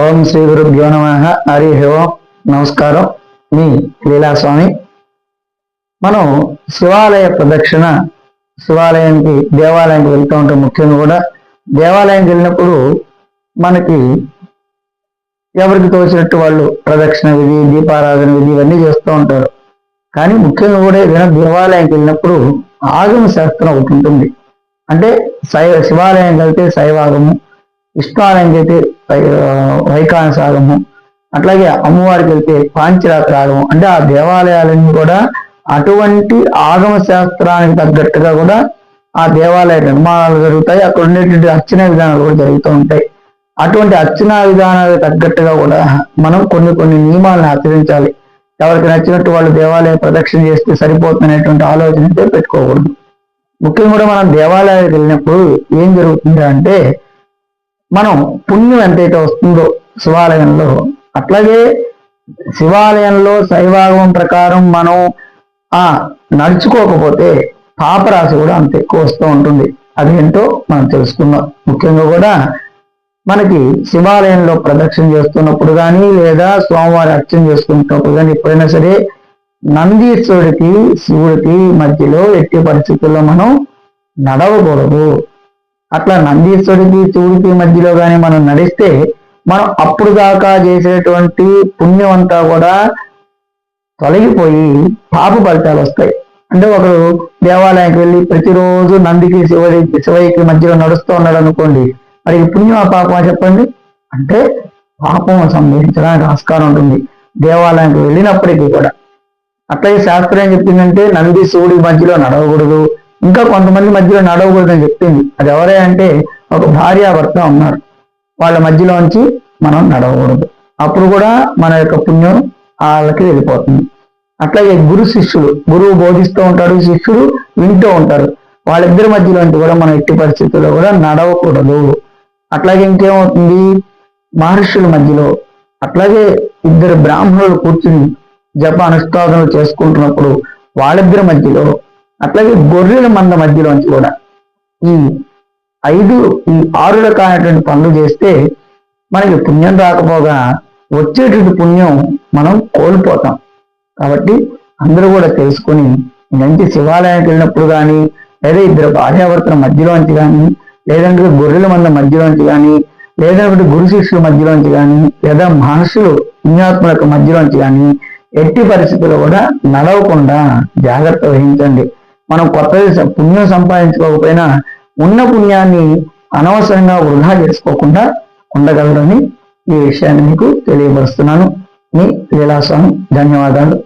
ఓం శ్రీ గురుభ్యో నమః. హరి ఓం. నమస్కారం. మీ లీలాస్వామి. మనం శివాలయ ప్రదక్షిణ, శివాలయానికి దేవాలయానికి వెళ్తూ ఉంటాం. ముఖ్యంగా కూడా దేవాలయానికి వెళ్ళినప్పుడు మనకి ఎవరికి తోచినట్టు వాళ్ళు ప్రదక్షిణ విధి, దీపారాధన విధి ఇవన్నీ చేస్తూ ఉంటారు. కానీ ముఖ్యంగా కూడా ఏదైనా దేవాలయానికి వెళ్ళినప్పుడు ఆగమ శాస్త్రం ఒకటి ఉంటుంది. అంటే శివాలయానికి వెళ్తే శైవాగము, విష్ణువాలయానికి అయితే వైఖానస ఆగము, అట్లాగే అమ్మవారికి వెళ్తే పాంచరాత్ర ఆగమం. అంటే ఆ దేవాలయాలన్నీ కూడా అటువంటి ఆగమ శాస్త్రానికి తగ్గట్టుగా కూడా ఆ దేవాలయ నిర్మాణాలు జరుగుతాయి. అక్కడ ఉండేటువంటి అర్చనా విధానాలు కూడా జరుగుతూ ఉంటాయి. అటువంటి అర్చనా విధానాలకు తగ్గట్టుగా కూడా మనం కొన్ని నియమాలను ఆచరించాలి. ఎవరికి నచ్చినట్టు వాళ్ళు దేవాలయ ప్రదక్షిణ చేస్తే సరిపోతున్నటువంటి ఆలోచన అయితే పెట్టుకోకూడదు. ముఖ్యంగా కూడా మనం దేవాలయానికి వెళ్ళినప్పుడు ఏం జరుగుతుంది అంటే, మనం పుణ్యం ఎంతైతే వస్తుందో శివాలయంలో, అట్లాగే శివాలయంలో శైవాగమం ప్రకారం మనం నడుచుకోకపోతే పాపరాశి కూడా అంత ఎక్కువ వస్తూ ఉంటుంది. అదేంటో మనం తెలుసుకుందాం. ముఖ్యంగా కూడా మనకి శివాలయంలో ప్రదక్షిణ చేస్తున్నప్పుడు కానీ, లేదా స్వామివారి అర్చన చేసుకున్నప్పుడు కానీ ఎప్పుడైనా సరే నందీశ్వరుడికి శివుడికి మధ్యలో ఎట్టి పరిస్థితుల్లో మనం నడవకూడదు. అట్లా నందీశ్వరుడికి శివుడికి మధ్యలో కానీ మనం నడిస్తే మనం అప్పుడు దాకా చేసేటువంటి పుణ్యం అంతా కూడా తొలగిపోయి పాప ఫలితాలు వస్తాయి. అంటే ఒకరు దేవాలయానికి వెళ్ళి ప్రతిరోజు నందికి శివయ్యకి మధ్యలో నడుస్తూ ఉన్నాడు అనుకోండి, మరి పుణ్యం ఆ పాపమా చెప్పండి? అంటే పాపం సంభవించడానికి ఆస్కారం ఉంటుంది దేవాలయానికి వెళ్ళినప్పటికీ కూడా. అట్లాగే శాస్త్రం ఏం చెప్పిందంటే నంది శివుడి మధ్యలో నడవకూడదు, ఇంకా కొంతమంది మధ్యలో నడవకూడదని చెప్పింది. అది ఎవరే అంటే ఒక భార్యాభర్త ఉన్నారు, వాళ్ళ మధ్యలోంచి మనం నడవకూడదు. అప్పుడు కూడా మన యొక్క పుణ్యం వాళ్ళకి వెళ్ళిపోతుంది. అట్లాగే గురు శిష్యుడు, గురువు బోధిస్తూ ఉంటాడు, శిష్యుడు వింటూ ఉంటారు, వాళ్ళిద్దరి మధ్యలోంచి కూడా మనం ఎట్టి పరిస్థితుల్లో కూడా నడవకూడదు. అట్లాగే ఇంకేమవుతుంది, మహర్షుల మధ్యలో, అట్లాగే ఇద్దరు బ్రాహ్మణులు కూర్చుని జప అనుష్ఠానాలు చేసుకుంటున్నప్పుడు వాళ్ళిద్దరి మధ్యలో, అట్లాగే గొర్రెల మంద మధ్యలోంచి కూడా ఈ 6 రకాలైనటువంటి పనులు చేస్తే మనకి పుణ్యం రాకపోగా వచ్చేటువంటి పుణ్యం మనం కోల్పోతాం. కాబట్టి అందరూ కూడా తెలుసుకొని మంచి శివాలయానికి వెళ్ళినప్పుడు కానీ, లేదా ఇద్దరు భార్యాభర్తల మధ్యలోంచి కానీ, లేదంటే గొర్రెల మంద మధ్యలోంచి కానీ, లేదంటే గురు శిష్యుల మధ్యలోంచి కానీ, లేదా మహర్షులు పుణ్యాత్ముల మధ్యలోంచి కానీ ఎట్టి పరిస్థితుల్లో కూడా నడవకుండా జాగ్రత్త వహించండి. మనం కొత్త పుణ్యం సంపాదించుకోకపోయినా ఉన్న పుణ్యాన్ని అనవసరంగా వృధా చేసుకోకుండా ఉండగలరని ఈ విషయాన్ని మీకు తెలియపరుస్తున్నాను. మీ లీలాస్వామి. ధన్యవాదాలు.